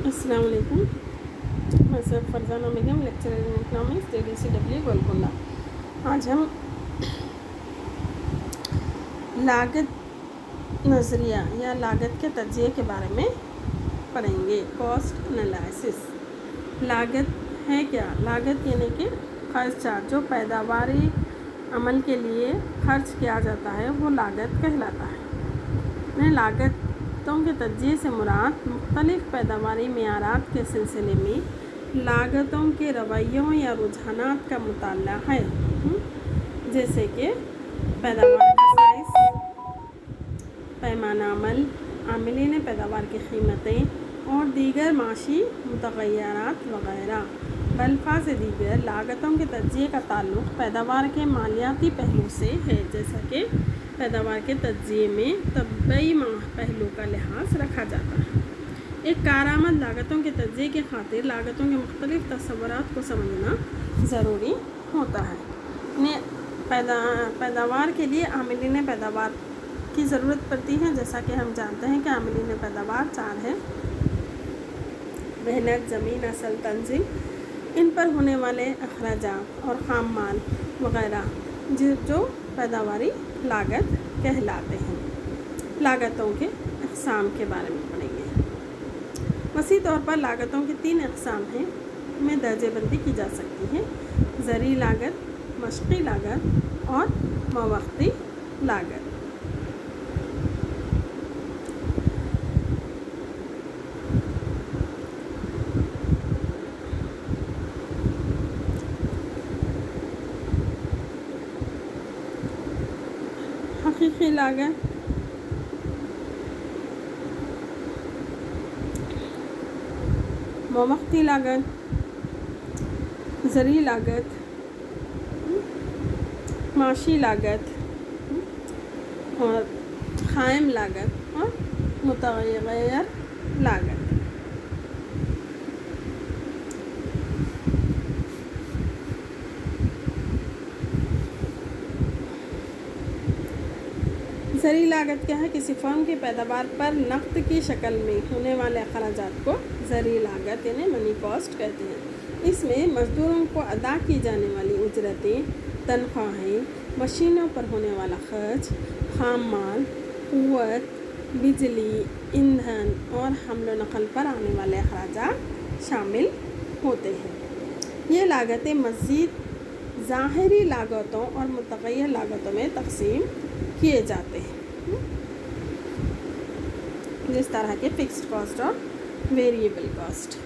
السلام علیکم. میں سب فرزانہ بیگم, lecturer in economics, DDCW Golconda. آج ہم لاگت نظریہ یا لاگت کے تجزیے کے بارے میں پڑھیں گے. Cost analysis. لاگت ہے کیا؟ لاگت یعنی کہ خرچہ جو پیداواری عمل کے لیے خرچ کیا جاتا ہے وہ لاگت کہلاتا ہے. لاگتوں کے تجزیے سے مراد مختلف پیداواری معیارات کے سلسلے میں لاگتوں کے رویوں یا رجحانات کا مطالعہ ہے, جیسے کہ پیداوار کا سائز, پیمانہ عمل, عاملین پیداوار کی قیمتیں اور دیگر معاشی متغیرات وغیرہ. بالفاظ دیگر لاگتوں کے تجزیے کا تعلق پیداوار کے مالیاتی پہلو سے ہے, جیسا کہ پیداوار کے تجزیے میں طبعی پہلو کا لحاظ رکھا جاتا ہے. ایک کارآمد لاگتوں کے تجزیے کی خاطر لاگتوں کے مختلف تصورات کو سمجھنا ضروری ہوتا ہے. پیداوار کے لیے عاملین پیداوار کی ضرورت پڑتی ہے. جیسا کہ ہم جانتے ہیں کہ عاملین پیداوار 4 ہیں: محنت, زمین, اصل, تنظیم, ان پر ہونے والے اخراجات اور خام مال وغیرہ جو پیداواری لاگت کہلاتے ہیں. لاگتوں کے اقسام کے بارے میں پڑھیں گے. وسیع طور پر لاگتوں کی 3 اقسام ہیں میں درجہ بندی کی جا سکتی ہے: زرعی لاگت, مشقی لاگت اور ماوقتی لاگت. حقیقی لاگت, ماوقتی لاگت, زرعی لاگت, معاشی لاگت اور قائم لاگت اور متغیر لاگت. زرعی لاگت کیا ہے؟ کسی فرم کی پیداوار پر نقد کی شکل میں ہونے والے اخراجات کو زرعی لاگت یعنی منی کاسٹ کہتے ہیں. اس میں مزدوروں کو ادا کی جانے والی اجرتیں, تنخواہیں, مشینوں پر ہونے والا خرچ, خام مال, قوت, بجلی, ایندھن اور حمل و نقل پر آنے والے اخراجات شامل ہوتے ہیں. یہ لاگتیں مزید ظاہری لاگتوں اور متغیر لاگتوں میں تقسیم کیے جاتے ہیں, جس طرح کے فکسڈ کاسٹ اور ویریبل کاسٹ.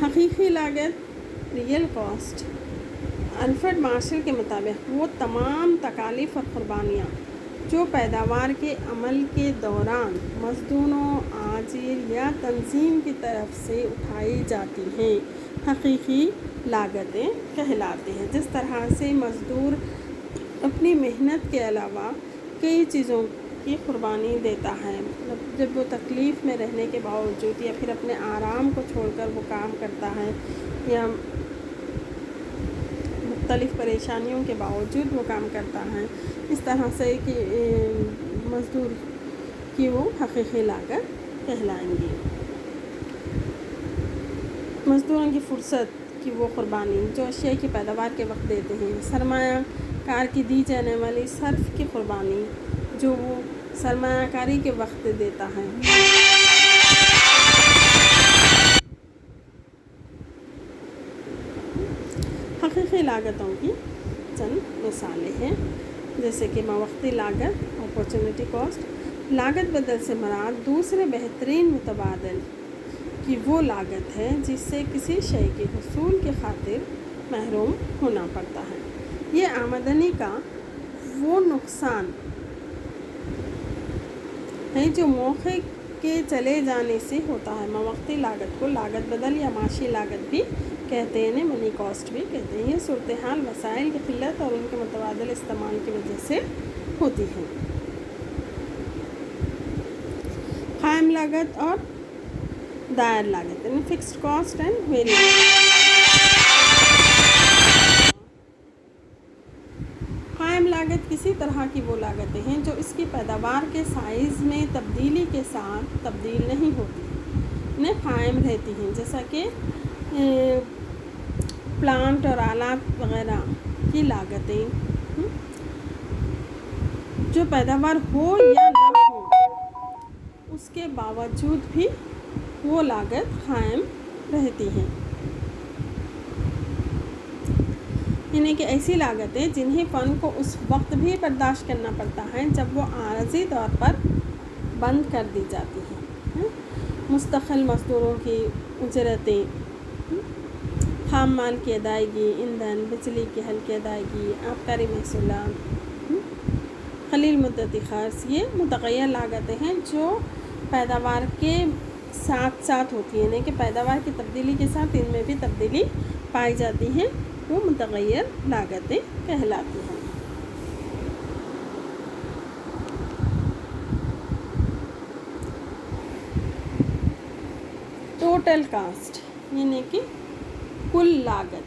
حقیقی لاگت real cost. Alfred marshal K مطابق وہ تمام تکالیف اور قربانیاں جو پیداوار کے عمل کے دوران مزدوروں, آجر یا تنظیم کی طرف سے اٹھائی جاتی ہیں حقیقی لاگتیں کہلاتی ہیں. جس طرح سے مزدور اپنی محنت کے علاوہ کئی چیزوں کی قربانی دیتا ہے, جب وہ تکلیف میں رہنے کے باوجود یا پھر اپنے آرام کو چھوڑ کر وہ کام کرتا ہے یا مختلف پریشانیوں کے باوجود وہ کام کرتا ہے, اس طرح سے کہ مزدور کی وہ حقیقی لاگت کہلائیں گی. مزدوروں کی فرصت کی وہ قربانی جو اشیاء کی پیداوار کے وقت دیتے ہیں. سرمایہ کار کی دی جانے والی صرف کی قربانی جو وہ سرمایہ کاری کے وقت دیتا ہے. حقیقی لاگتوں کی چند مثالیں ہیں, جیسے کہ ماوقتی لاگت, اپارچونٹی کاسٹ. لاگت بدل سے مراد دوسرے بہترین متبادل کی وہ لاگت ہے جس سے کسی شے کے حصول کی خاطر محروم ہونا پڑتا ہے. یہ آمدنی کا وہ نقصان ہے جو موقع کے چلے جانے سے ہوتا ہے. ماوقتی لاگت کو لاگت بدل یا معاشی لاگت بھی کہتے ہیں, منی کاسٹ بھی کہتے ہیں. یہ صورتحال وسائل کی قلت اور ان کے متبادل استعمال کی وجہ سے ہوتی ہے. قائم لاگت اور دائر لاگت یعنی فکسڈ کاسٹ اینڈ ویریبل. قائم لاگت کسی طرح کی وہ لاگتیں ہیں جو اس کی پیداوار کے سائز میں تبدیلی کے ساتھ تبدیل نہیں ہوتی. में कायम रहती हैं, जैसा कि प्लांट और आलात वगैरह की लागतें, जो पैदावार हो या न हो उसके बावजूद भी वो लागत कायम रहती हैं। यानी कि ऐसी लागतें जिन्हें फ़र्म को उस वक्त भी बर्दाश्त करना पड़ता है जब वो आरज़ी तौर पर बंद कर दी जाती हैं। मुस्तकिल मज़दूरों की उजरतें, खाम माल की अदायगी, ईंधन, बिजली की हल्की अदायगी, आबकारी महसूलात, क़लील मुद्दती खर्च, ये मुतग़य्यर लागतें हैं जो पैदावार के साथ साथ होती हैं, यानी कि पैदावार की तब्दीली के साथ इनमें भी तब्दीली पाई जाती हैं, वो मुतग़य्यर लागतें कहलाती हैं। टोटल कास्ट यानी कि कुल लागत।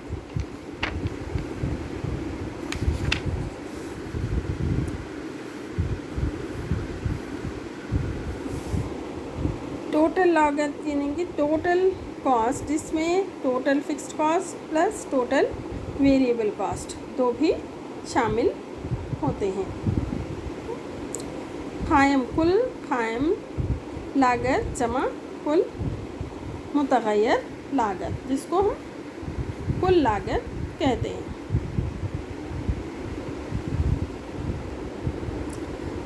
टोटल लागत यानी कि टोटल कॉस्ट, जिसमें total fixed cost plus total variable cost दो भी शामिल होते हैं। कुल कायम लागत जमा कुल मुतग़य्यर लागत, जिसको हम कुल लागत कहते हैं।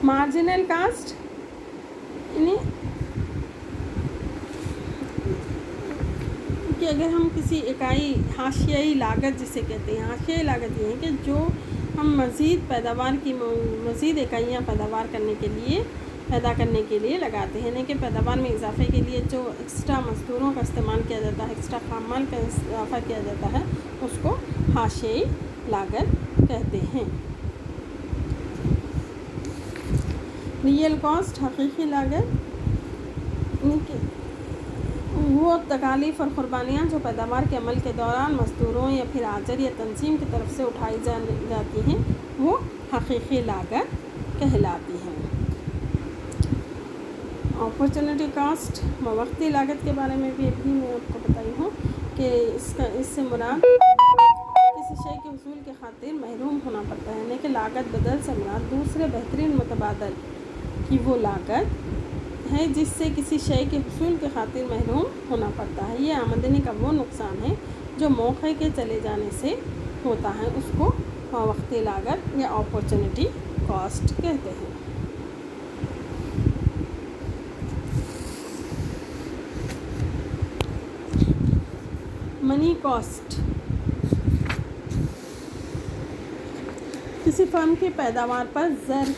मार्जिनल कास्ट यानी कि अगर हम किसी इकाई हाशियाई लागत जिसे कहते हैं, हाशियाई लागत ये है कि जो हम मज़ीद पैदावार की मज़ीद इकाइयाँ पैदा करने के लिए लगाते हैं, यानी कि पैदावार में इजाफे के लिए जो एक्स्ट्रा मज़दूरों का इस्तेमाल किया जाता है, एक्स्ट्रा खाम माल का इजाफा किया जाता है, उसको हाशियाई लागत कहते हैं। रियल कॉस्ट हकीकी लागत यानी कि वो तकालीफ और क़ुरबानियाँ जो पैदावार के अमल के दौरान मज़दूरों या फिर आजर या तंजीम की तरफ से उठाई जाती हैं, वो हकीकी लागत कहलाती हैं। अपॉर्चुनिटी कॉस्ट वक्ती लागत के बारे में भी अभी मैं आपको बताई हूँ कि इससे मुराद किसी शय के हुसूल के खातिर महरूम होना पड़ता है, यानी कि लागत बदल से मुराद दूसरे बेहतरीन मुतबादल की वो लागत है जिससे किसी शय के हुसूल के खातिर महरूम होना पड़ता है। ये आमदनी का वो नुकसान है जो मौके के चले जाने से होता है, उसको वक्ती लागत या अपॉर्चुनिटी कॉस्ट कहते हैं। मनी कॉस्ट किसी फर्म की पैदावार पर ज़र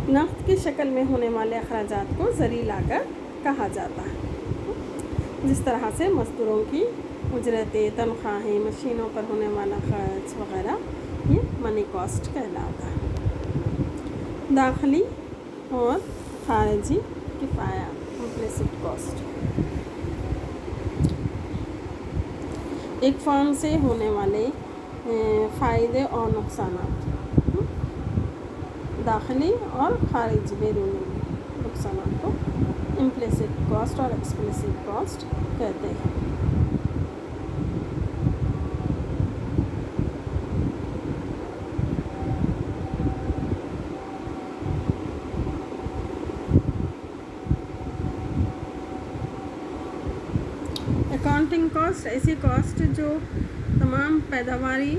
नक़द की शक्ल में होने वाले अखराजात को ज़री लागत कहा जाता है। जिस तरह से मज़दूरों की उजरतें, तनख्वाहें, मशीनों पर होने वाला खर्च वगैरह, ये मनी कॉस्ट कहलाता है। दाखिली और खारिजी किफ़ाया इम्प्लिसिट कॉस्ट, एक फर्म से होने वाले फ़ायदे और नुकसानात, दाखिली और खारिजी बैरूनी नुकसानात को इम्प्लिसिट कॉस्ट और एक्सप्लिसिट कॉस्ट कहते हैं। अकाउंटिंग कॉस्ट ऐसी कॉस्ट जो तमाम पैदावारी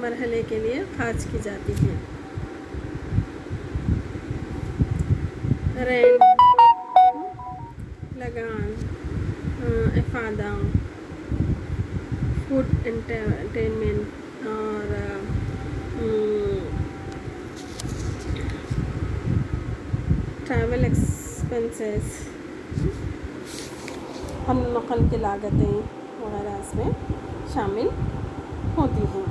मरहले के लिए खर्च की जाती है। रेंट, लगान, इफ़ादा, फूड एंटरटेनमेंट और ट्रैवल एक्सपेंसेस, हम नक़ल की लागतें वगैरह इसमें शामिल होती हैं।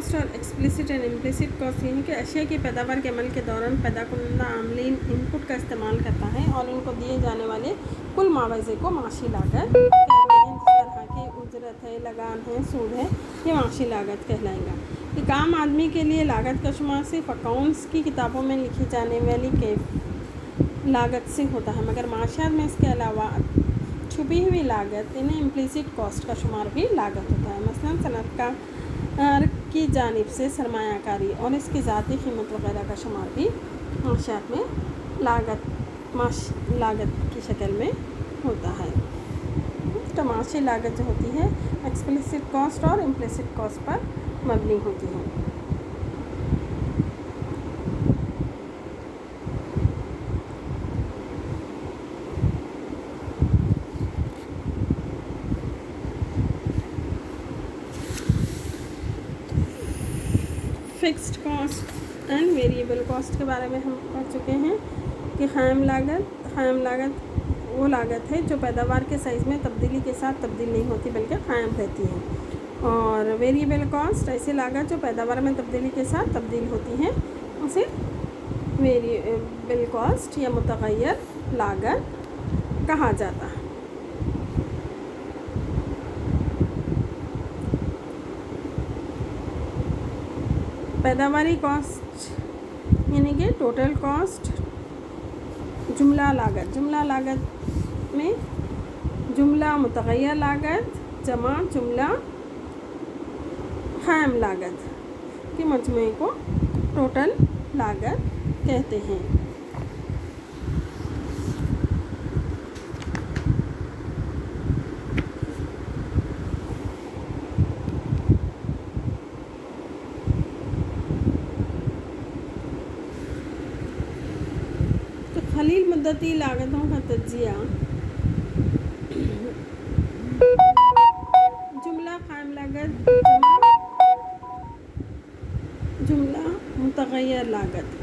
کاسٹ اور ایکسپلیسٹ اینڈ امپلیسٹ کاسٹ یہ ہے کہ اشیاء کی پیداوار کے عمل کے دوران پیدا کنندہ عاملین ان پٹ کا استعمال کرتا ہے اور ان کو دیے جانے والے کل معاوضے کو معاشی لاگت کہتے ہیں. جس طرح کی اجرت ہے، لگان ہے، سود ہے، یہ معاشی لاگت کہلائے گا. ایک عام آدمی کے لیے لاگت کا شمار صرف اکاؤنٹس کی کتابوں میں لکھی جانے والی لاگت سے ہوتا ہے، مگر معاشیات میں اس کے علاوہ چھپی ہوئی لاگت انہیں امپلیسٹ کاسٹ کا شمار بھی لاگت ہوتا ہے. مثلاً صنعت کار کی جانب سے سرمایہ کاری اور اس کی ذاتی قیمت وغیرہ کا شمار بھی معاشیات میں لاگت کی شکل میں ہوتا ہے. تو معاشی لاگت جو ہوتی ہے ایکسپلیسٹ کاسٹ اور امپلیسٹ کاسٹ پر مبنی ہوتی ہے. Fixed cost and variable cost کے بارے میں ہم پڑھ چکے ہیں کہ قائم لاگت وہ لاگت ہے جو پیداوار کے سائز میں تبدیلی کے ساتھ تبدیل نہیں ہوتی بلکہ قائم رہتی ہے. اور ویریبل کاسٹ ایسی لاگت جو پیداوار میں تبدیلی کے ساتھ تبدیل ہوتی ہے اسے ویریبل کاسٹ یا متغیر لاگت کہا جاتا ہے. پیداواری کاسٹ یعنی کہ ٹوٹل کاسٹ. جملہ لاگت میں جملہ متغیر لاگت جمع جملہ قائم لاگت کے مجموعے کو ٹوٹل لاگت کہتے ہیں. قلیل مدتی لاگتوں کا تجزیہ. جملہ قائم لاگت جملہ متغیر لاگت.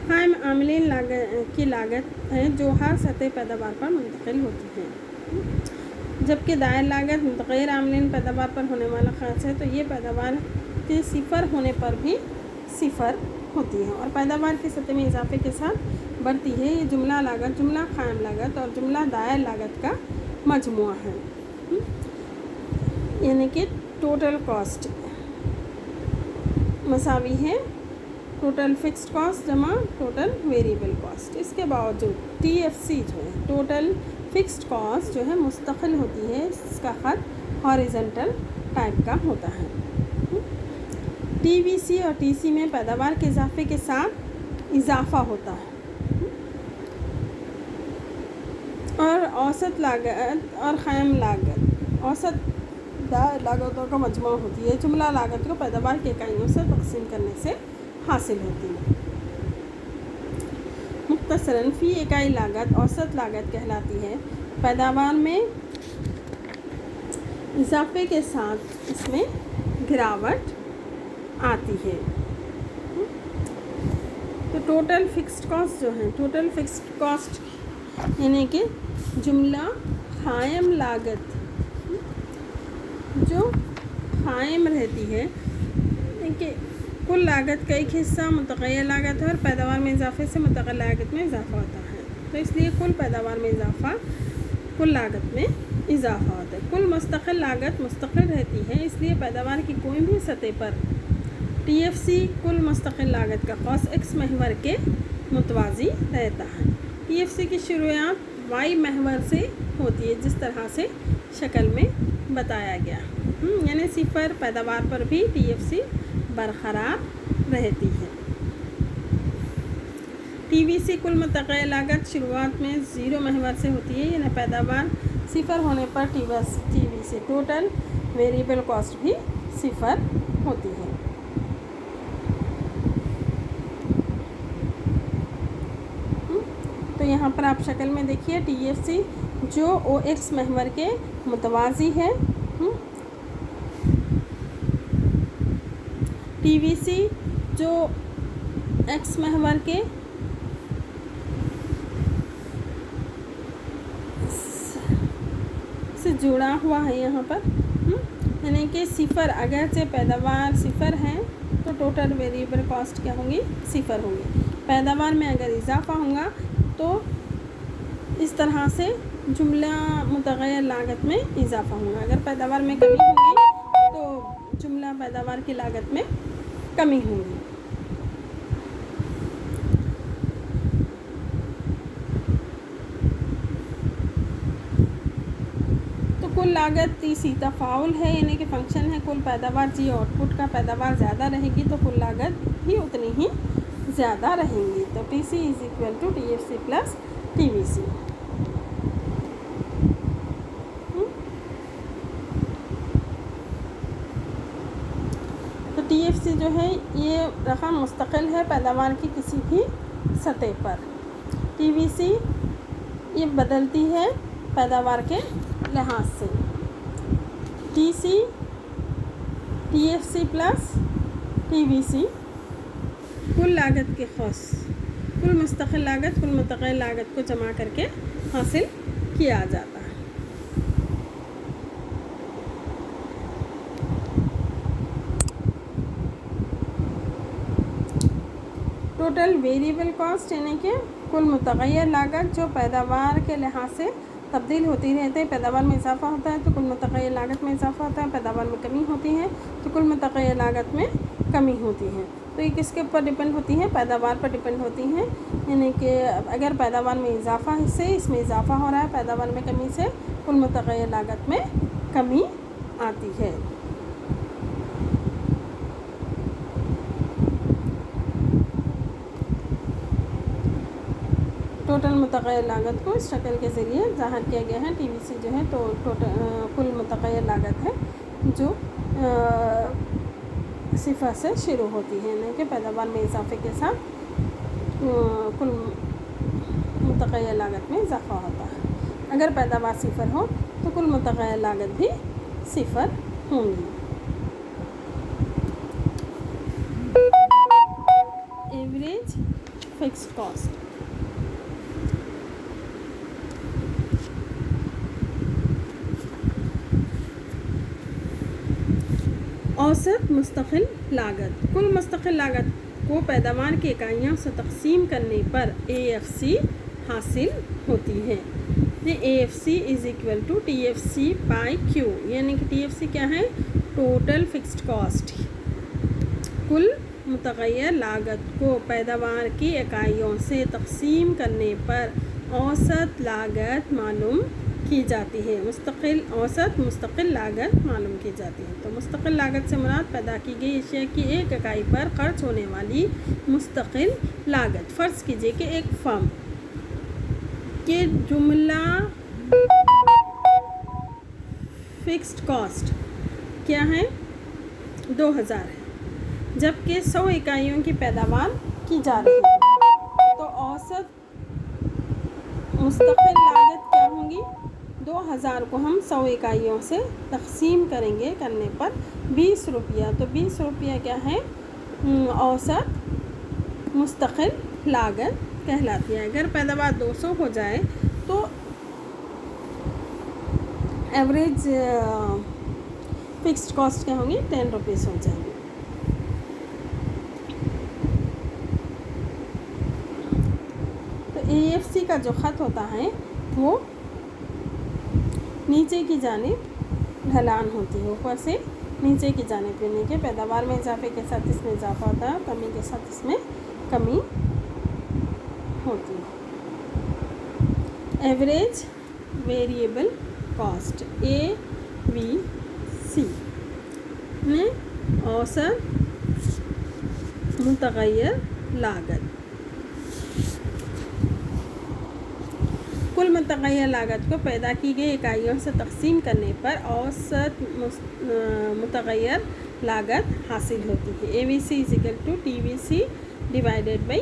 قائم عاملین کی لاگت ہے جو ہر سطح پیداوار پر منتقل ہوتی ہے، جبکہ دائر لاگت متغیر عاملین پیداوار پر ہونے والا خرچ ہے. تو یہ پیداوار کے صفر ہونے پر بھی صفر ہوتی ہے اور پیداوار کی سطح میں اضافے کے ساتھ بڑھتی ہے. یہ جملہ لاگت جملہ قائم لاگت اور جملہ دائر لاگت کا مجموعہ ہے. یعنی کہ ٹوٹل کاسٹ مساوی ہے ٹوٹل فکسڈ کاسٹ جمع ٹوٹل ویریبل کاسٹ. اس کے باوجود ٹی ایف سی جو ہے ٹوٹل فکسڈ کاسٹ جو ہے مستقل ہوتی ہے. اس کا خط ہاریزنٹل ٹائپ کا ہوتا ہے. ٹی وی سی اور ٹی سی میں پیداوار کے اضافے کے ساتھ اضافہ ہوتا ہے اور اوسط لاگت اور قائم لاگت اوسط لاگتوں کا مجموعہ ہوتی ہے. جملہ لاگت کو پیداوار کی اکائیوں سے تقسیم کرنے سے حاصل ہوتی ہے. مختصراً فی اکائی لاگت اوسط لاگت کہلاتی ہے. پیداوار میں اضافے کے ساتھ اس میں گراوٹ آتی ہے. تو ٹوٹل فکسڈ کاسٹ جو ہے ٹوٹل فکسڈ کاسٹ یعنی کہ جملہ قائم لاگت جو قائم رہتی ہے کہ کل لاگت کا ایک حصہ متغیر لاگت ہے اور پیداوار میں اضافے سے متغیر لاگت میں اضافہ ہوتا ہے. تو اس لیے کل پیداوار میں اضافہ کل لاگت میں اضافہ ہوتا ہے. کل مستقل لاگت مستقل رہتی ہے. اس لیے پیداوار کی کوئی بھی سطح پر ٹی ایف سی کل مستقل لاگت کا cos x محور کے متوازی رہتا ہے. ٹی ایف سی کی شروعات وائی محور سے ہوتی ہے جس طرح سے شکل میں بتایا گیا. یعنی صفر پیداوار پر بھی ٹی ایف سی برقرار رہتی ہے. ٹی وی سی کل متغیر لاگت شروعات میں 0 محور سے ہوتی ہے. یعنی پیداوار صفر ہونے پر ٹی وی سی ٹوٹل ویریبل کاسٹ بھی صفر ہوتی ہے. تو یہاں پر آپ شکل میں دیکھیے ٹی ایف سی جو او ایکس محور کے متوازی ہے. ٹی وی سی جو ایکس محور کے سے जुड़ा हुआ है यहाँ पर, यानी कि सिफर, अगरचे पैदावार सिफर है तो टोटल वेरिएबल कॉस्ट क्या होंगी, सिफर होंगी। पैदावार में अगर इजाफा होगा तो इस तरह से जुमला मुतग़य्यर लागत में इजाफा होगा। अगर पैदावार में कमी होगी तो जुमला पैदावार की लागत में कमी होगी। तो कुल लागत टीसी तफाउल है, यानी कि फंक्शन है कुल पैदावार जी आउटपुट का पैदावार ज़्यादा रहेगी तो कुल लागत भी उतनी ही ज़्यादा रहेंगी। तो TC is equal to TFC plus TVC. तो टीएफसी जो है ये रकम मुस्तकिल है पैदावार की किसी भी सतह पर। टीवीसी ये बदलती है पैदावार के लिहाज से। टीसी टीएफसी प्लस टीवीसी कुल लागत के खौस, कुल मुस्तकिल लागत कुल मुतग़य्यर लागत को जमा करके हासिल किया जाता है। टोटल वेरिएबल कॉस्ट यानी कि कुल मुतग़य्यर लागत जो पैदावार के लिहाज से तब्दील होती रहती है। पैदावार में इजाफा होता है तो कुल मुतग़य्यर लागत में इजाफा होता है, पैदावार में कमी होती है तो कुल मुतग़य्यर लागत में कमी होती है। तो ये किसके ऊपर डिपेंड होती है, पैदावार पर डिपेंड होती हैं। यानी कि अगर पैदावार में इजाफा से इसमें इजाफा हो रहा है, पैदावार में कमी से कुल मुतग़य्यर लागत में कमी आती है। टोटल मुतग़य्यर लागत को इस शक्ल के ज़रिए ज़ाहिर किया गया है। टीवीसी जो है तो टोटल कुल मुतग़य्यर लागत है जो सिफर से शुरू होती है, यानी कि पैदावार में इजाफे के साथ कुल मुतग़य्यर लागत में इजाफा होता है। अगर पैदावार सिफर हो तो कुल मुतग़य्यर लागत भी सिफर होंगी। एवरेज फिक्स्ड कॉस्ट, औसत मुस्तकिल लागत, कुल मुस्तकिल लागत को पैदावार की इकाइयों से तकसीम करने पर AFC हासिल होती है। ये AFC is equal to TFC by Q, यानी कि TFC क्या है, टोटल फिक्स्ड कॉस्ट। कुल मुतग़य्यर लागत को पैदावार की इकाइयों से तकसीम करने पर औसत लागत मालूम की जाती है। औसत मुस्तकिल लागत मालूम की जाती है। तो मुस्तकिल लागत से मुराद पैदा की गई अशिया की एक इकाई पर खर्च होने वाली मुस्तकिल लागत। फ़र्ज़ कीजिए कि एक फर्म के जुमला फिक्स्ड कॉस्ट क्या है, 2000 है, जबकि 100 इकाइयों की पैदावार की जा रही है। तो औसत मुस्तकिल लागत क्या होंगी, 2000 को हम 100 इकाइयों से तकसीम करेंगे करने पर 20 रुपया। तो 20 रुपया क्या है, औसत मुस्तकिल लागत कहलाती है। अगर पैदावार 200 हो जाए तो एवरेज फिक्स्ड कॉस्ट क्या होंगी, 10 रुपीज़ हो जाएगी। तो AFC का जो ख़त होता है वो नीचे की जानिब ढलान होती है, ऊपर से नीचे की जानिब, यानी कि पैदावार में इजाफे के साथ इसमें इजाफा होता है, कमी के साथ इसमें कमी होती है। एवरेज वेरिएबल कॉस्ट AVC में औसत मुतग़य्यर लागत, कुल मुतग़य्यर लागत को पैदा की गई इकाइयों से तकसीम करने पर औसत मुतग़य्यर लागत हासिल होती है। AVC is equal to TVC divided by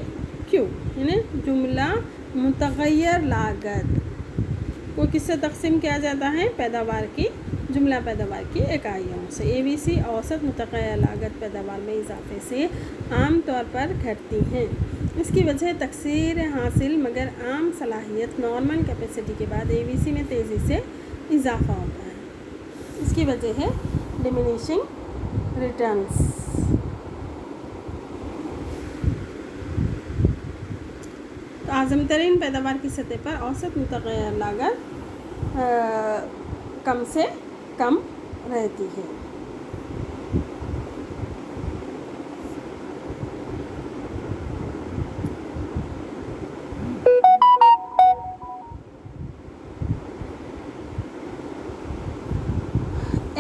Q, यानी जुमला मुतग़य्यर लागत को किससे तकसीम किया जाता है, पैदावार की जुमला पैदावार की इकाइयों से। AVC औसत मुतग़य्यर लागत पैदावार में इजाफे से आम तौर पर घटती हैं। इसकी वजह तकसीर हासिल मगर आम सलाहियत नॉर्मल कैपेसिटी के बाद AVC में तेज़ी से इजाफा होता है। کی وجہ ہے ڈیمینیشنگ ریٹرنس. اعظم ترین پیداوار کی سطح پر اوسط متغیر لاگت کم سے کم رہتی ہے.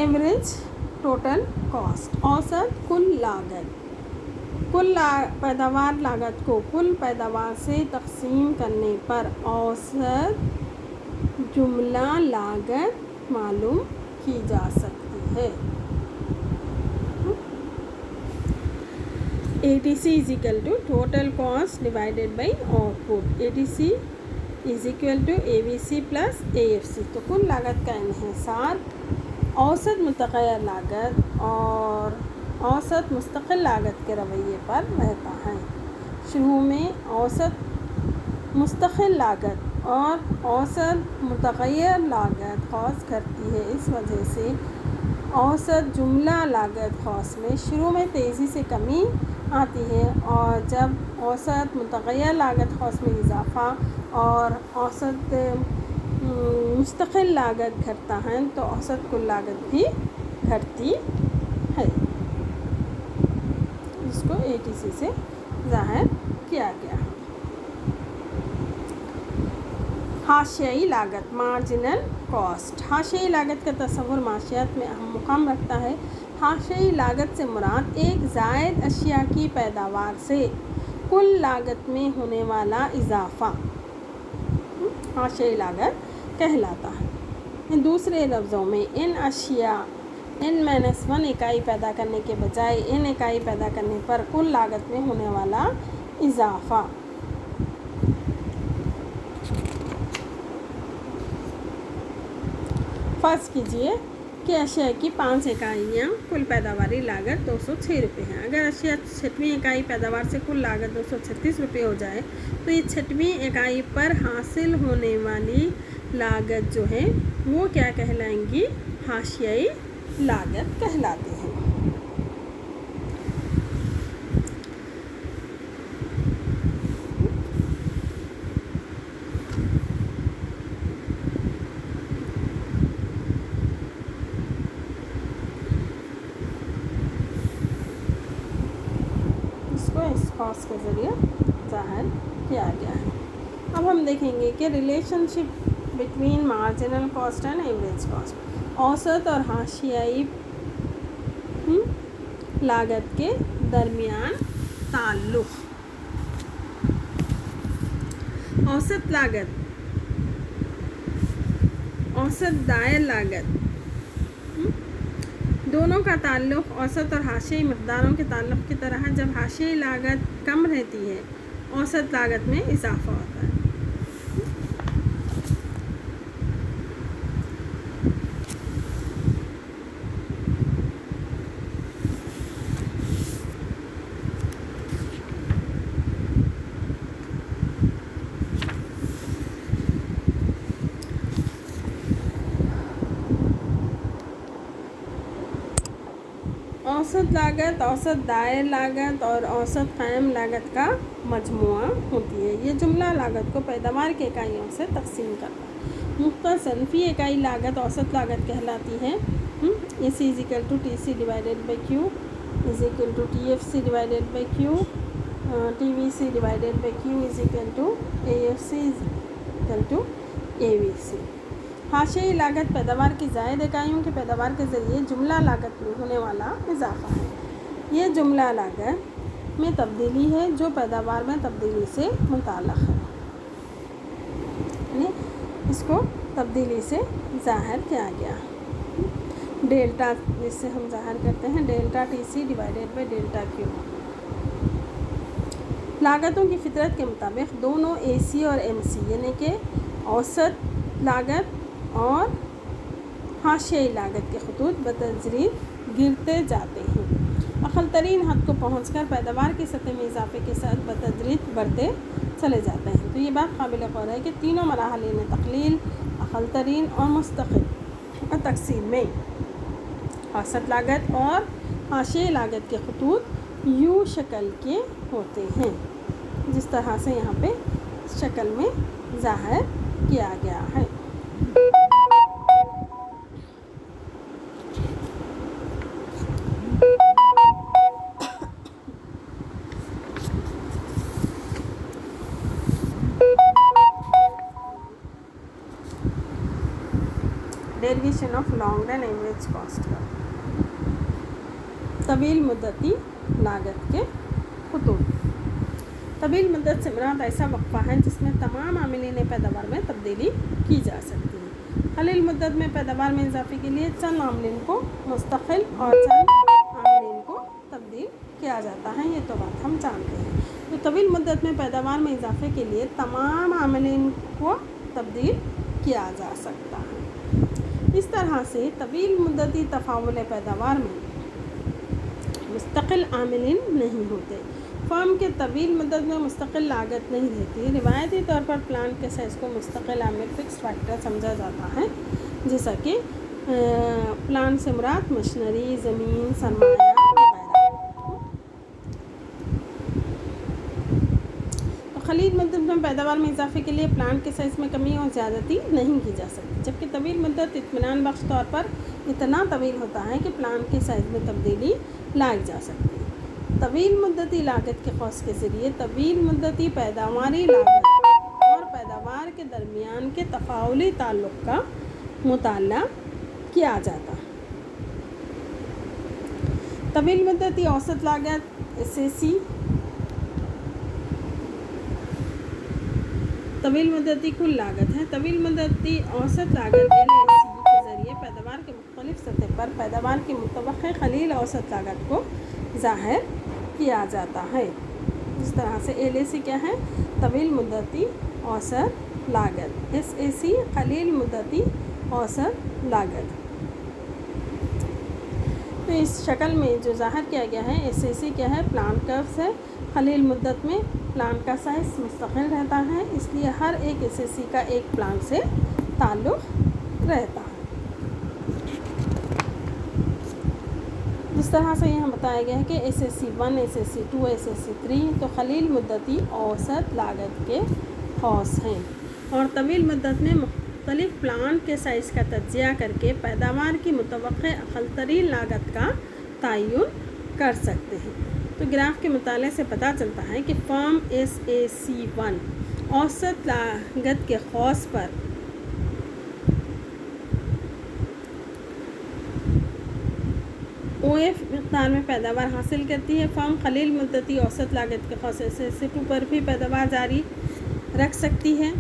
ایوریج ٹوٹل کاسٹ، اوسط کل لاگت. کل پیداوار لاگت کو کل پیداوار سے تقسیم کرنے پر اوسط جملہ لاگت معلوم کی جا سکتی ہے. ATC is equal to total cost divided by output. ATC is equal to ABC plus AFC. تو کل لاگت کا انحصار اوسط متغیر لاگت اور اوسط مستقل لاگت کے رویے پر رہتا ہے. شروع میں اوسط مستقل لاگت اور اوسط متغیر لاگت خاص کرتی ہے. اس وجہ سے اوسط جملہ لاگت خاص میں شروع میں تیزی سے کمی آتی ہے، اور جب اوسط متغیر لاگت خاص میں اضافہ اور اوسط مستقل لاگت گھٹتا ہے تو اوسط کل لاگت بھی گھٹتی ہے. جس کو ATC سے ظاہر کیا گیا. حاشیائی لاگت، مارجنل کاسٹ. حاشیائی لاگت کا تصور معاشیات میں اہم مقام رکھتا ہے. حاشیائی لاگت سے مراد ایک زائد اشیاء کی پیداوار سے کل لاگت میں ہونے والا اضافہ حاشیائی لاگت کہلاتا ہے. دوسرے لفظوں میں ان اشیاء N-1 اکائی پیدا کرنے کے بجائے N اکائی پیدا کرنے پر کل لاگت میں ہونے والا اضافہ. فرض کیجئے کہ اشیاء کی 5 اکائیاں کل پیداواری لاگت 206 روپے ہیں. اگر اشیاء 6ویں اکائی پیداوار سے کل لاگت 236 روپے ہو جائے تو یہ 6ویں اکائی پر حاصل ہونے والی لاگت جو ہے وہ کیا کہلائیں گی؟ حاشیائی لاگت کہلاتے ہیں. اس خاص کے ذریعے ظاہر کیا گیا ہے. اب ہم دیکھیں گے کہ relation ship between marginal cost and average cost. اوسط اور حاشیائی لاگت کے درمیان تعلق. اوسط لاگت، اوسط دائر لاگت دونوں کا تعلق اوسط اور حاشیائی مقداروں کے تعلق کی طرح ہے. جب حاشیائی لاگت کم رہتی ہے اوسط لاگت میں اضافہ ہوتا ہے. اوسط لاگت اوسط دائر لاگت اور اوسط قائم لاگت کا مجموعہ ہوتی ہے. یہ جملہ لاگت کو پیداوار کے اکائیوں سے تقسیم کرتا ہے. مختصراً فی اکائی لاگت اوسط لاگت کہلاتی ہے. AC is equal to TC divided by Q is equal to TFC divided by Q, TVC divided by Q is equal to AFC is equal to AVC. حاشیائی لاگت پیداوار کی زائد اکائیوں کی پیداوار کے ذریعے جملہ لاگت میں ہونے والا اضافہ ہے. یہ جملہ لاگت میں تبدیلی ہے جو پیداوار میں تبدیلی سے متعلق ہے. یعنی اس کو تبدیلی سے ظاہر کیا گیا. ڈیلٹا جس سے ہم ظاہر کرتے ہیں delta TC divided by delta Q. لاگتوں کی فطرت کے مطابق دونوں AC اور MC یعنی کہ اوسط لاگت اور حاشیائی لاگت کے خطوط بتدریج گرتے جاتے ہیں. اقل ترین حد کو پہنچ کر پیداوار کی سطح میں اضافے کے ساتھ بتدریج بڑھتے چلے جاتے ہیں. تو یہ بات قابل غور ہے کہ تینوں مراحل تقلیل، اقل ترین اور مستقل تقسیم میں औसत लागत और हाशिए लागत के खतूत यू शक्ल के होते हैं, जिस तरह से यहाँ पे शक्ल में ज़ाहिर किया गया है। Derivation of long run average cost का तवील मुद्दती लागत के खतूत। तवील मुद्दत से मुराद ऐसा वक्फा है जिसमें तमाम आमिलीन पैदावार में तब्दीली की जा सकती है। कलील मुद्दत में पैदावार में इजाफे के लिए चंद आमिलीन को मुस्तकिल और चंद आमिलीन को तब्दील किया जाता है, ये तो बात हम जानते हैं। तो तवील मुद्दत में पैदावार में इजाफे के लिए तमाम आमिलीन को तब्दील किया जा सकता है। इस तरह से तवील मुद्दती तफावुल पैदावार में मुस्तकिल आमिलीन नहीं होते। फर्म के तवील मुद्दत में मुस्तकिल लागत नहीं रहती। रिवायती तौर पर प्लांट के साइज़ को मुस्तकिल आमिल फिक्स्ड फैक्टर समझा जाता है, जैसा कि प्लांट से मुराद मशीनरी, ज़मीन, सरमाया वगैरह। तो खलील मुद्दत में पैदावार में इजाफे के लिए प्लांट के साइज़ में कमी और ज़्यादती नहीं की जा सकती, जबकि तवील मुद्दत इत्मीनान बख्श तौर पर इतना तवील होता है कि प्लांट के साइज़ में तब्दीली लाई जा सकती है। तवील मुद्दती लागत के खौस के ज़रिए तवील मुद्दती पैदावारी लागत और पैदावार के दरमियान के तफाउली ताल्लुक़ का मुताला किया जाता है। तवील मुद्दती औसत लागत SAC, तवील मुद्दती कुल लागत है। तवील मुद्दती औसत लागत LAC के ज़रिए पैदावार के मुख्तलिफ सतह पर पैदावार की मुतवक्किअ खलील औसत लागत को ज़ाहिर किया जाता है। इस तरह से LAC क्या है? तवील मुद्दती औसत लागत। SAC खलील मुद्दती औसत लागत। तो इस शक्ल में जो ज़ाहिर किया गया है SAC क्या है? प्लांट कर्व्स है। खलील मुद्दत में प्लांट का साइज़ मुस्तकिल रहता है, इसलिए हर एक SAC का एक प्लांट से ताल्लुक़ रहता है। जिस तरह से यहाँ बताया गया है कि SAC1, SAC2, SAC3 तो खलील मुद्दती औसत लागत के खौस हैं और तवील मुद्दत में मुख्तलिफ प्लांट के साइज़ का तज्जिया करके पैदावार की मुतवक्किअ अक़ल लागत का तयन कर सकते हैं। तो ग्राफ के मुताले से पता चलता है कि फर्म SAC1 औसत लागत के खौस पर OF मिक़दार में पैदावार हासिल करती है। फर्म खलील मुद्दती औसत लागत के खौस SAC2 पर भी पैदावार जारी रख सकती है।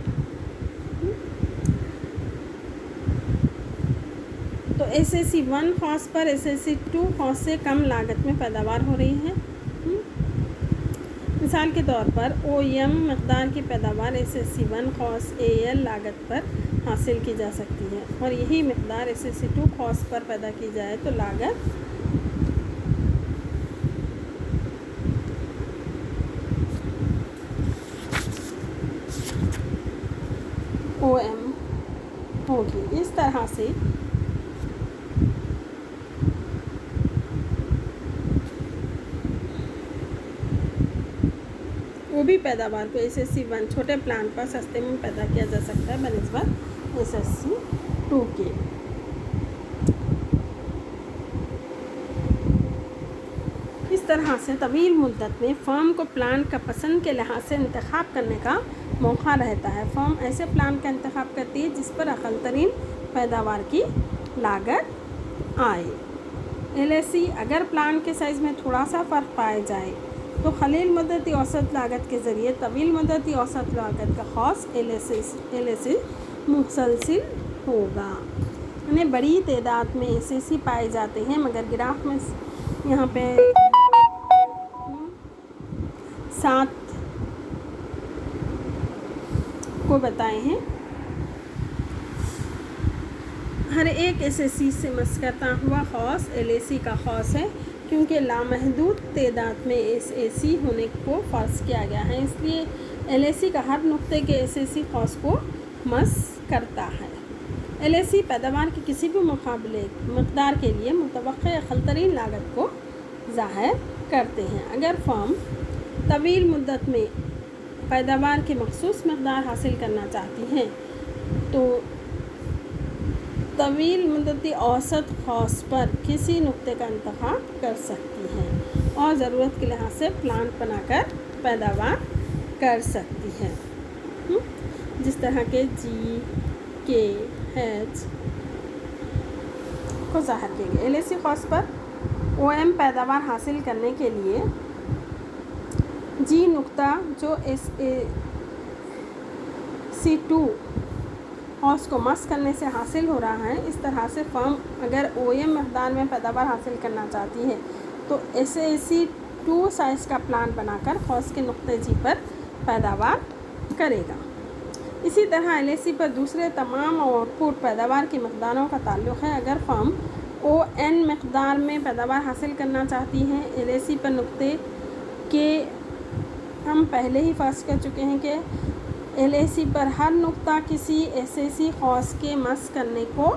तो SAC1 खौस पर SAC2 खौस से कम लागत में पैदावार हो रही है। मिसाल के तौर पर OM मिक़दार की पैदावार SAC1 खौस AL लागत पर हासिल की जा सकती है और यही मिक़दार SAC2 खौस पर पैदा की जाए तो लागत OM होगी। इस तरह से वो भी पैदावार को SAC1 छोटे प्लांट पर सस्ते में पैदा किया जा सकता है बनिस्बत SAC2 के। इस तरह से तवील मुद्दत में फ़र्म को प्लांट का पसंद के लिहाज से इंतखाब करने का मौका रहता है। फर्म ऐसे प्लांट का इंतखाब करती है जिस पर अक़ल तरीन पैदावार की लागत आए। LAC अगर प्लांट के साइज़ में थोड़ा सा फ़र्क पाया जाए तो खलील मुद्दती औसत लागत के ज़रिए तवील मुद्दती औसत लागत का खौस LAC मुसलसिल होगा। उन्हें बड़ी तादाद में SAC पाए जाते हैं, मगर ग्राफ में यहाँ पे 7 को बताए हैं। हर एक SAC से मस करता हुआ खौस LAC का खौस है, क्योंकि लामहदूद तादाद में SAC होने को फ़र्ज़ किया गया है, इसलिए LAC का हर नुक्ते के SAC खौस को मस करता है। LAC پیداوار کے کسی بھی مقابلے مقدار کے لیے متوقع اقل ترین لاگت کو ظاہر کرتے ہیں۔ اگر فرم طویل مدت میں پیداوار کی مخصوص مقدار حاصل کرنا چاہتی ہیں تو طویل مدتی اوسط خواص پر کسی نقطے کا انتخاب کر سکتی ہیں اور ضرورت کے لحاظ سے پلانٹ بنا کر پیداوار کر سکتی ہے، جس طرح کے GKH کو ظاہر کیے گئے۔ LAC خواص پر OM پیداوار حاصل کرنے کے لیے G نقطہ جو SAC2 خواص کو مس کرنے سے حاصل ہو رہا ہے، اس طرح سے فرم اگر OM مقدار میں پیداوار حاصل کرنا چاہتی ہے تو SAC2 سائز کا پلانٹ بنا کر خواص کے نقطے G پر پیداوار کرے گا۔ اسی طرح LAC پر دوسرے تمام آؤٹ پٹ پیداوار کی مقداروں کا تعلق ہے۔ اگر فرم ON مقدار میں پیداوار حاصل کرنا چاہتی ہے، LAC پر نقطے کے ہم پہلے ہی فرض کر چکے ہیں کہ LAC پر ہر نقطہ کسی SAC خواص کے مس کرنے کو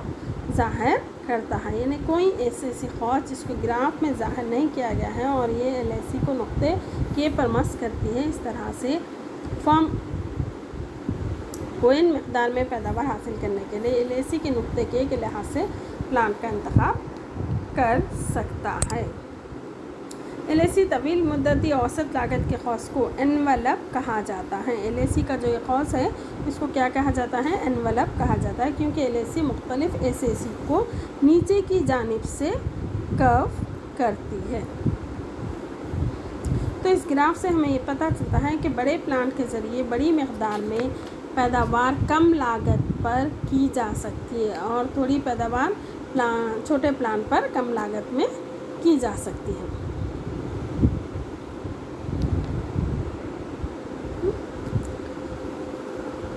ظاہر کرتا ہے، یعنی کوئی SAC خواص جس کو گراف میں ظاہر نہیں کیا گیا ہے اور یہ LAC کو نقطے K پر مس کرتی ہے۔ اس طرح سے فرم ON مقدار میں پیداوار حاصل کرنے کے لیے LAC کے نقطے K کے لحاظ سے پلانٹ کا انتخاب کر سکتا ہے۔ LAC طویل مدتی اوسط لاگت کے خواص کو انویلپ کہا جاتا ہے۔ LAC کا جو یہ خواص ہے اس کو کیا کہا جاتا ہے؟ انویلپ کہا جاتا ہے، کیونکہ LAC مختلف SAC کو نیچے کی جانب سے کرو کرتی ہے۔ تو اس گراف سے ہمیں یہ پتہ چلتا ہے کہ بڑے پلانٹ کے ذریعے بڑی مقدار میں پیداوار کم لاگت پر کی جا سکتی ہے اور تھوڑی پیداوار چھوٹے پلانٹ پر کم لاگت میں کی جا سکتی ہے۔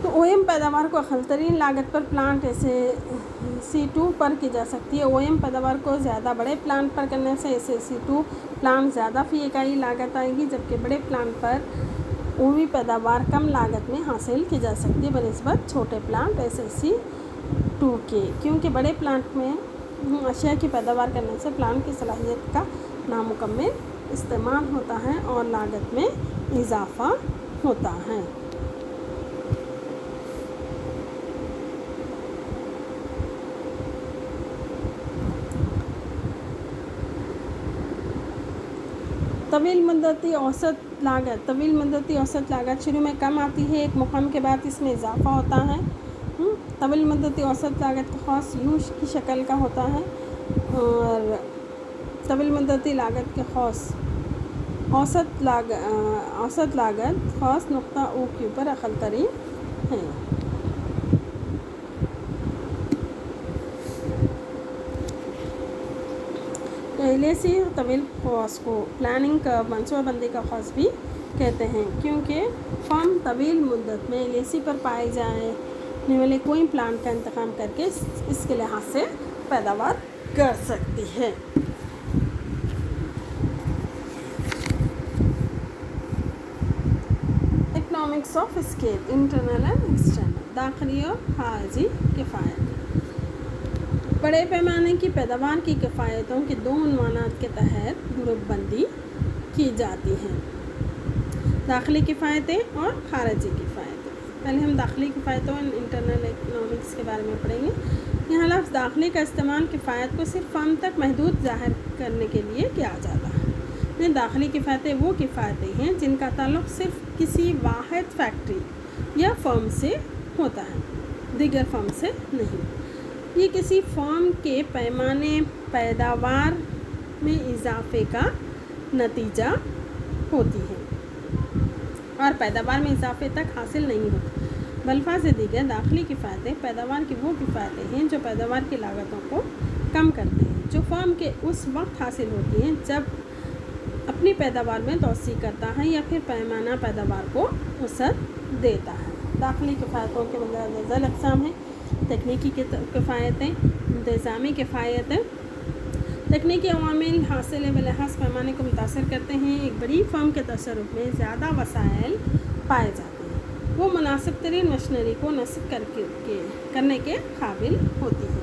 تو OM پیداوار کو اقل ترین لاگت پر پلانٹ SAC2 پر کی جا سکتی ہے۔ OM پیداوار کو زیادہ بڑے پلانٹ پر کرنے سے SAC2 پلانٹ زیادہ فی اکائی لاگت آئے گی، جبکہ بڑے پلانٹ پر OV پیداوار کم لاگت میں حاصل کی جا سکتی ہے بنسبت چھوٹے پلانٹ SAC2 کے، کیونکہ بڑے پلانٹ میں اشیاء کی پیداوار کرنے سے پلانٹ کی صلاحیت کا نامکمل استعمال ہوتا ہے اور لاگت میں اضافہ ہوتا ہے۔ طویل مدتی اوسط لاگت شروع میں کم آتی ہے، ایک مقام کے بعد اس میں اضافہ ہوتا ہے۔ طویل مدتی اوسط لاگت کا خاص یو کی شکل کا ہوتا ہے اور طویل مدتی لاگت کے خاص اوسط لاگت خاص نقطہ او کے اوپر اقل ترین ہے۔ LAC طویل خواص کو پلاننگ کا منصوبہ بندی کا خواص بھی کہتے ہیں، کیونکہ فرم طویل مدت میں LAC پر پائے جانے والے کوئی پلانٹ کا انتخاب کر کے اس کے لحاظ سے پیداوار کر سکتی ہے۔ Economics of scale, internal and external, داخلی اور خارجی کفایت۔ بڑے پیمانے کی پیداوار کی کفایتوں کے دو عنوانات کے تحت گروپ بندی کی جاتی ہے: داخلی کفایتیں اور خارجی کفایتیں۔ پہلے ہم داخلی کفایتوں انٹرنل اکنامکس کے بارے میں پڑھیں گے۔ یہاں لفظ داخلی کا استعمال کفایت کو صرف فرم تک محدود ظاہر کرنے کے لیے کیا جاتا ہے۔ یہ داخلی کفایتیں وہ کفایتیں ہیں جن کا تعلق صرف کسی واحد فیکٹری یا فرم سے ہوتا ہے، دیگر فرم سے نہیں۔ یہ کسی فرم کے پیمانے پیداوار میں اضافے کا نتیجہ ہوتی ہے اور پیداوار میں اضافے تک حاصل نہیں ہوتی۔ بالفاظ دیگر داخلی کفایتیں پیداوار کی وہ کفایتیں ہیں جو پیداوار کی لاگتوں کو کم کرتے ہیں، جو فرم کے اس وقت حاصل ہوتی ہیں جب اپنی پیداوار میں توسیع کرتا ہے یا پھر پیمانہ پیداوار کو وسعت دیتا ہے۔ داخلی کفایتوں کے مندرجہ ذیل اقسام ہیں: تکنیکی کفایتیں، انتظامی کفایتیں۔ تکنیکی عوامل حاصل بلحاظ پیمانے کو متاثر کرتے ہیں۔ ایک بڑی فرم کے تصرف میں زیادہ وسائل پائے جاتے ہیں वो मुनासिब तरीन मशीनरी को नस्ब करने के काबिल होती है।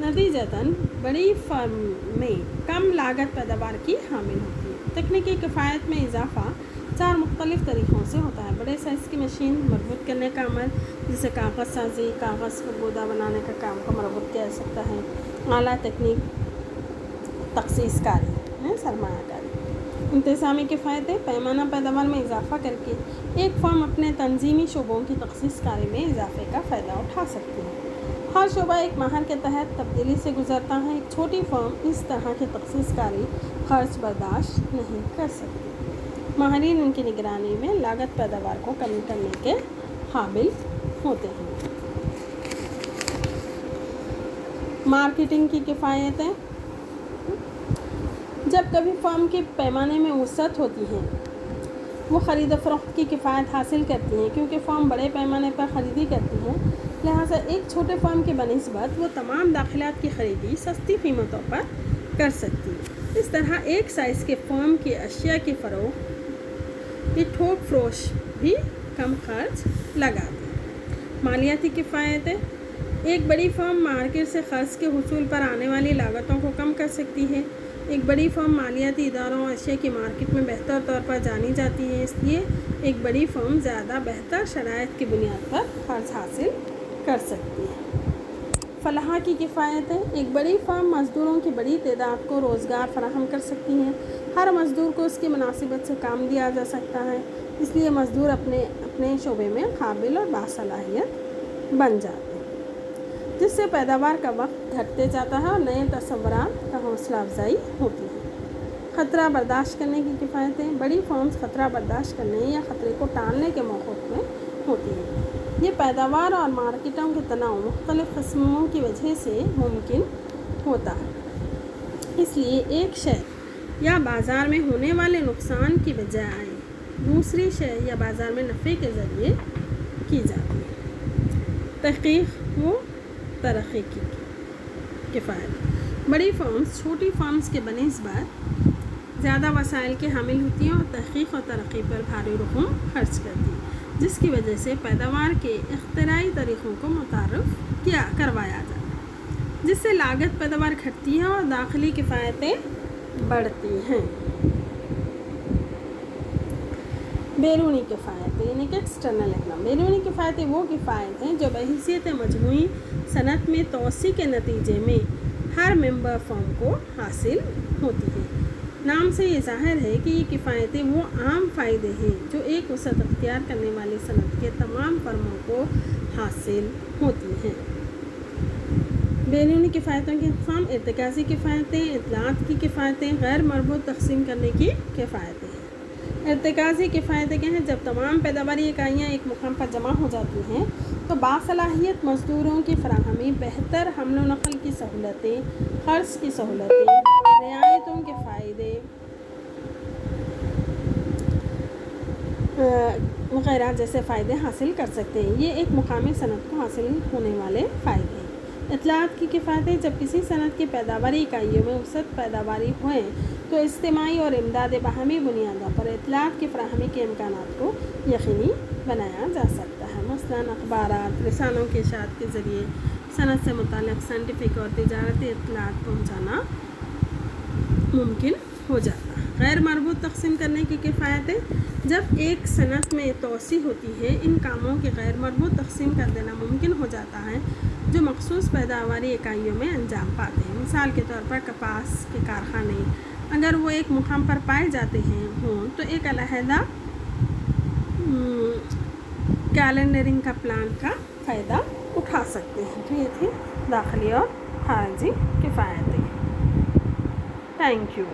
नतीजतन बड़ी फर्म में कम लागत पैदावार की हामिल होती है। तकनीकी किफ़ायत में इजाफ़ा 4 मुख्तलिफ़ तरीक़ों से होता है। बड़े साइज़ की मशीन मरबूत करने का अमल, जिसे कागज़ साजी, कागज़ को गोदा बनाने का काम को मरबूत किया जा सकता है। आला तकनीक, तख़सीस कारी, सरमायाकारी। इंतज़ामी किफ़ायतें पैमाना पैदावार में इजाफ़ा करके एक फर्म अपने तंजीमी शोबों की तख़सीस कारी में इजाफ़े का फ़ायदा उठा सकती है। हर शोबा एक माहर के तहत तब्दीली से गुजरता है। एक छोटी फर्म इस तरह की तख़सीस कारी खर्च बर्दाश्त नहीं कर सकती। माहिरीन इनकी निगरानी में लागत पैदावार को कम करने के काबिल होते हैं। मार्केटिंग की किफ़ायतें, जब कभी फर्म के पैमाने में वसअत होती है, वो ख़रीद फ़रोख्त की किफ़ायत हासिल करती हैं। क्योंकि फ़र्म बड़े पैमाने पर ख़रीदी करती हैं, लिहाजा एक छोटे फर्म के बनिस्बत वो तमाम दाखिलात की ख़रीदी सस्ती कीमतों पर कर सकती है। इस तरह एक साइज़ के फर्म की अशिया की फ़रोख्त की थोक फरोश भी कम खर्च लगाती है। मालियाती किफ़ायतें, एक बड़ी फर्म मार्केट से ख़र्च के हुसूल पर आने वाली लागतों को कम कर सकती है। एक बड़ी फर्म मालियाती इदारों और अशिया की मार्केट में बेहतर तौर पर जानी जाती है, इसलिए एक बड़ी फर्म ज़्यादा बेहतर शराइत की बुनियाद पर खर्च हासिल कर सकती है। फलाह की किफ़ायतें, एक बड़ी फर्म मज़दूरों की बड़ी तादाद को रोज़गार फराहम कर सकती है। हर मज़दूर को उसकी मुनासिबत से काम दिया जा सकता है, इसलिए मज़दूर अपने शोबे में काबिल और बासलाहियत बन जाते हैं, जिससे पैदावार का वक्त घटते जाता है और नए तसव्वुरात का हौसला अफजाई होती है। ख़तरा बर्दाश्त करने की किफ़ायतें, बड़ी फर्म्स ख़तरा बर्दाश्त करने या ख़तरे को टालने के मौक़िफ़ में होती हैं। ये पैदावार और मार्केटों के तनाव मुख्तलिफ़ क़िस्मों की वजह से मुमकिन होता है, इसलिए एक शय या बाज़ार में होने वाले नुकसान की बजाय दूसरी शय या बाज़ार में नफ़े के ज़रिए की जाती है। तहक़ीक़ व तरक्की की किफ़ायत, बड़ी फर्म्स छोटी फर्म्स के बनिस्बत ज़्यादा वसाइल के हामिल होती हैं और तहक़ीक़ और तरक्की पर भारी रकम खर्च करती हैं, जिसकी वजह से पैदावार के इख्तिराई तरीक़ों को मुतारफ़ करवाया जाता है, जिससे लागत पैदावार घटती है और दाखिली किफ़ायतें बढ़ती हैं। बैरूनी किफ़ायतें यानी कि एक्सटर्नल इकनॉमी। बैरूनी किफ़ायतें वो किफ़ायत हैं जो बहैसियत मजमूई सनत में तोसी के नतीजे में हर मेंबर फर्म को हासिल होती है। नाम से ये ज़ाहिर है कि ये किफ़ायतें वो आम फ़ायदे हैं जो एक वसअत अख्तियार करने वाली सनत के तमाम फर्मों को हासिल होती हैं। बैरूनी किफ़ायतों की अक़साम, इर्तिकाज़ी किफ़ायतें, इत्तलाआत की किफ़ायतें, गैर मरबूत तक़सीम करने की किफ़ायतें हैं। इर्तिकाज़ी किफ़ायतें क्या हैं? जब तमाम पैदावारी इकाइयाँ एक मुकाम पर जमा हो जाती हैं तो बासलाहियत मज़दूरों की फराहमी, बेहतर हम्ल व नक़ल की सहूलतें, ख़र्च की सहूलतें, रियायतों के फ़ायदे वग़ैरह जैसे फ़ायदे हासिल कर सकते हैं। ये एक मुकामी सनत को हासिल होने वाले फ़ायदे हैं। इत्तलाआत की किफ़ायतें, जब किसी सनत की पैदावारी इकाइयों में औसत पैदावारी होए तो इज्तिमाई और इमदाद बाहमी बुनियादों पर इत्तलाआत की फराहमी के इम्कानात को यकीनी बनाया जा सकता है। मसलन अखबारात, रिसालों के इशाअत के ज़रिए सनत से मुताल्लिक़ साइंटिफिक और तिजारती इत्तलाआत पहुँचाना मुमकिन हो जाता है। गैर मरबूत तक़सीम करने की किफ़ायतें, जब एक सनत में तोसी होती है, इन कामों की गैर मरबूत तक़सीम कर देना मुमकिन हो जाता है जो मख़सूस पैदावारी इकाइयों में अंजाम पाते हैं। मिसाल के तौर पर कपास के कारखाने अगर वो एक मुकाम पर पाए जाते हों तो एक अलहदा कैलेंडरिंग का प्लान का फ़ायदा उठा सकते हैं। तो ये थी दाखिली और खारिजी किफ़ायतें। Thank you.